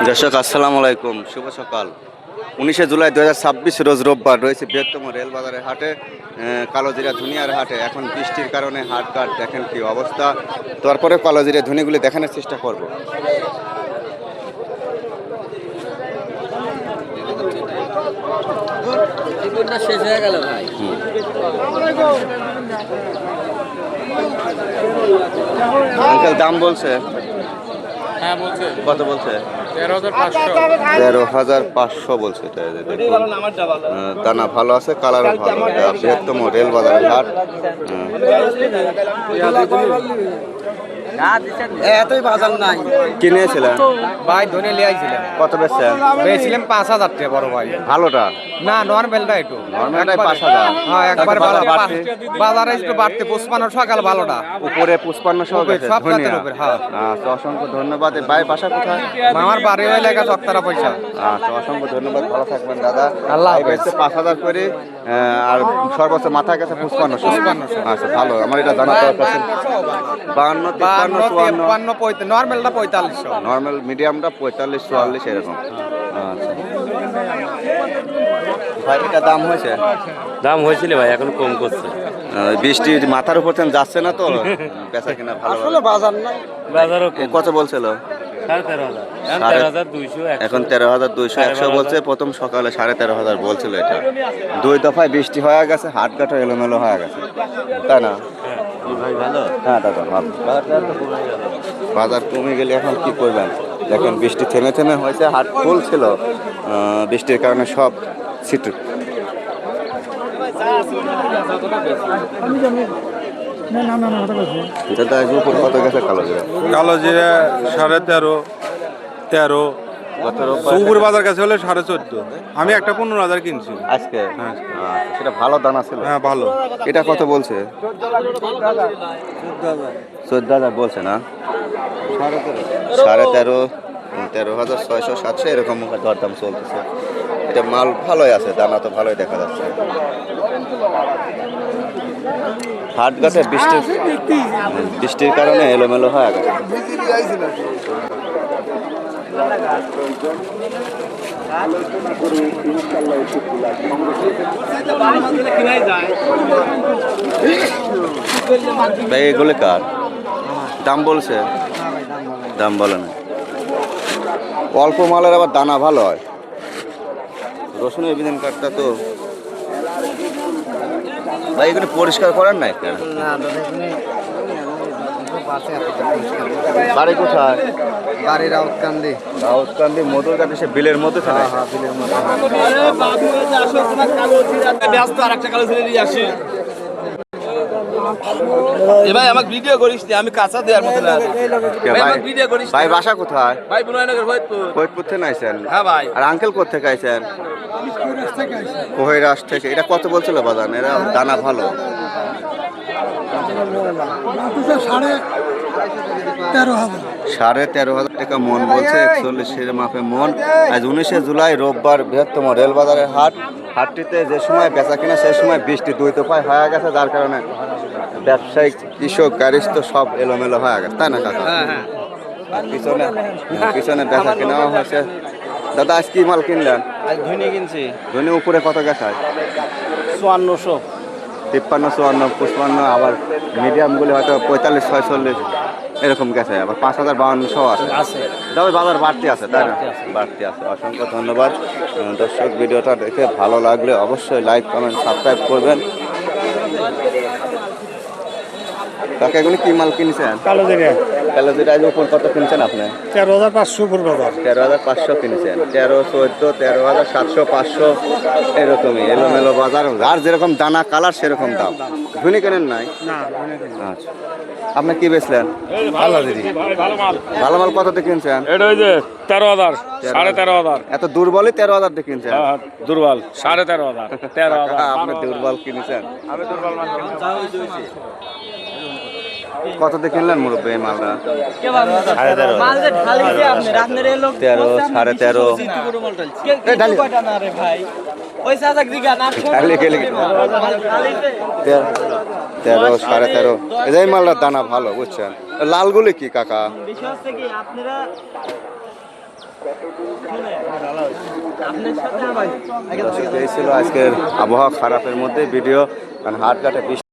দর্শক আসসালামু আলাইকুম, শুভ সকাল। 19 জুলাই 2026 রোজ রোববার রয়েছে বৃহত্তম রেলবাজারের হাটে, কালোজিরা ধুনিয়ার হাটে। এখন বৃষ্টির কারণে হাটঘাট দেখেন কি অবস্থা, তারপরে কালোজিরা ধুনিগুলি দেখানোর চেষ্টা করব। শেষ হয়ে গেল ভাই। আঙ্কেল দাম বলছে? হ্যাঁ বলছে। কত বলছে? 13,500 বলছে। এটা দেখুন, দানা ভালো আছে, কালারও ভালো। এটা বৃহত্তম রেলবাজারের হাট। এতই বাজার নাই। কিনেছিলেন ভাই ধনে লিয়াইছিলাম। কত বেচছেন? পেয়েছিলাম 5,000 টাকা বড় ভাই। ভালোটা না নরমালটা একটু নরমালটাই 5,000। হ্যাঁ একবার বাজার ভালো বাড়ছে। বাজারে একটু বাড়তে 55 সকাল ভালোটা উপরে 55 উপরে, সব জাতের উপরে, হ্যাঁ। আচ্ছা, অসংখ্য ধন্যবাদ। ভাই বাসা কোথায়? আমার বাড়ি ওই লেখা চকতারা পয়সা। আচ্ছা, অসংখ্য ধন্যবাদ, ভালো থাকবেন দাদা। আল্লাহ ভাই হাফেজ। বেচছে 5,000 করে, আর সর্বোচ্চ মাথা গেছে 55। আচ্ছা ভালো, আমার এটা জানা দরকার ছিল। 52, 53, 54। নরমালটা 4500। নর্মাল মিডিয়ামটা 45, 44 এরকম। আচ্ছা ভাই, এটা দাম হয়েছে? দাম হয়েছিল ভাই, এখন কম করছে। বৃষ্টির মাথার উপর থেকে যাচ্ছে না তো, বেচা কিনা ভালো। বাজার নাই। বাজারও কত বলছিল? 13,500, 13,200। এখন 13,200, 100 বলছে। প্রথম সকালে 13,500 বলছিল। এটা দুই দফায় বৃষ্টি হয়ে গেছে, হাটঘাটও এলোমেলো হয়ে গেছে, তাই না? ভাই ভালো। হ্যাঁ দাদা ভালো। বাজার কমে গেলে এখন কি করবেন? দেখেন বৃষ্টি থেমে থেমে হয়েছে, হাট ফুল ছিল, বৃষ্টির কারণে সব ছিটু। দাদা উপর কত গেছে কালোজিরা? কালোজিরা 13.5, 13। সুপুর বাজার কাছে হলে 14.5। আমি একটা 15,000 কিনছি আজকে। হ্যাঁ। আচ্ছা, সেটা ভালো দানা ছিল। হ্যাঁ ভালো। এটা কত বলছে? 14,000 বলছে না? 13,500, 13,600, 700 এরকম দরদাম চলতেছে। এটা মাল ভালোই আছে, দানা তো ভালোই দেখা যাচ্ছে। হাটঘাটে বৃষ্টির কারণে এলোমেলো হয়ে গেছে। ভাই এগুলো কার? দাম বলছে? দাম বলে না। অল্প মালের আবার দানা ভালো হয়। রসুনের বিধান কাঠটা তো ভাই এগুলো পরিষ্কার করার নাই কেন? বাড়ি কোথায়? বাড়ি রাউতকান্দি। রাউতকান্দি মধুর কাঠে, সে বিলের মধ্যে থাকে। বিলের মধ্যে। ব্যস্ত আর একটা কালো ছেলে নিয়ে আসি। ভাই আমাকে ভিডিও করিস নি, আমি কাঁচা দেওয়ার মতো না। ভাই আমাকে ভিডিও করিস। ভাই বাসা কোথায়? ভাই বুনাইনগর ফরিদপুর। ফরিদপুর থেকে আইছেন? হ্যাঁ ভাই। আর আঙ্কেল কোথা থেকে আইছেন? কোহেরাস থেকে। এটা কত বলছিল বাজার? এরা দানা ভালো। 13,500 টাকা মন বলছে, 41 মাপে মন। আজ 19 জুলাই রোববার বৃহত্তম রেলবাজারের হাট। হাটটিতে যে সময় বেচা কিনা সেই সময় বৃষ্টি দুই দফায় হয়ে গেছে, যার কারণে ব্যবসায়িক, কৃষক, গাড়িস্থ সব এলোমেলো হয়ে গেছে, তাই না কাকা? আর পিছনে বেচা কিনাও হয়েছে। দাদা আজ কি মাল কিনলেন? আজ ধনে কিনছি ধনে উপরে কত গেছে? 5400। 53, 54, 55। আবার মিডিয়ামগুলি হয়তো 45, 46 এরকম গেছে। আবার 5,000, 5200 আছে। তবে বাজার বাড়তি আছে, তাই না? বাড়তি আছে। অসংখ্য ধন্যবাদ দর্শক। ভিডিওটা দেখে ভালো লাগলে অবশ্যই লাইক, কমেন্ট, সাবস্ক্রাইব করবেন। কাকা এগুলো কি মাল কিনছেন? কালোজিরা আজ উপর কত কিনছেন আপনি? 13,500 উপর বাজার। 13,500 কিনছেন। 13, 14, 13,700, 500 এরকমই এলোমেলো বাজার। আর যেরকম দানা কালার সেরকম দাম। ধুনি কেনেন নাই? আচ্ছা, আপনি কি বেচলেন? ভালো মাল কততে কিনছেন? এটা ওই যে 13,000, 13,500। এত দুর্বলই 13,000 দিয়ে কিনছেন? দুর্বল 13,500, 13,000। আপনি দুর্বল কিনেছেন। আমি দুর্বল মান কততে কিনলেন মুরব্বী এই মালটা? 13,500। 13, 13.5। খালি খেলে 13, 13.5। এই মালটার দানা ভালো, বুঝছেন? লালগুলি কি কাকা? বিষয় হচ্ছে কি আপনারা আপনার সাথে এই ছিল আজকের আবহাওয়া খারাপের মধ্যে ভিডিও, কারণ হাট ঘাটে